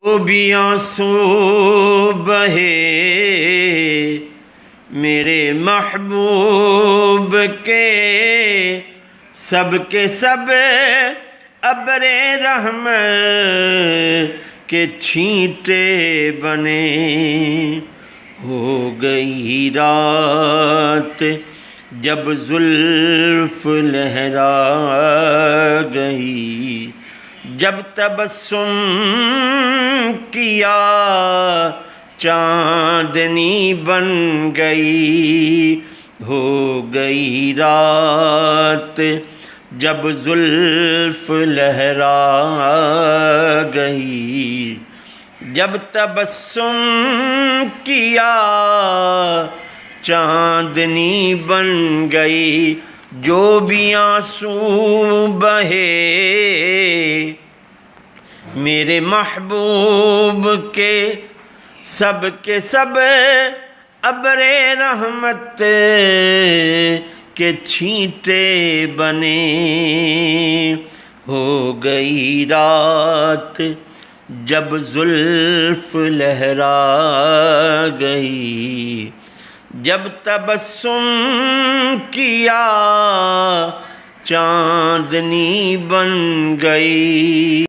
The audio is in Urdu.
وہ بھی آنسو بہے میرے محبوب کے سب ابر رحمت کے چھینٹے بنے. ہو گئی رات جب زلف لہرا گئی، جب تبسم کیا چاندنی بن گئی. ہو گئی رات جب زلف لہرا گئی، جب تبسم کیا چاندنی بن گئی. جو بھی آنسو بہے میرے محبوب کے سب ابر رحمت کے چھینٹے بنے. ہو گئی رات جب زلف لہرا گئی، جب تبسم کیا چاندنی بن گئی.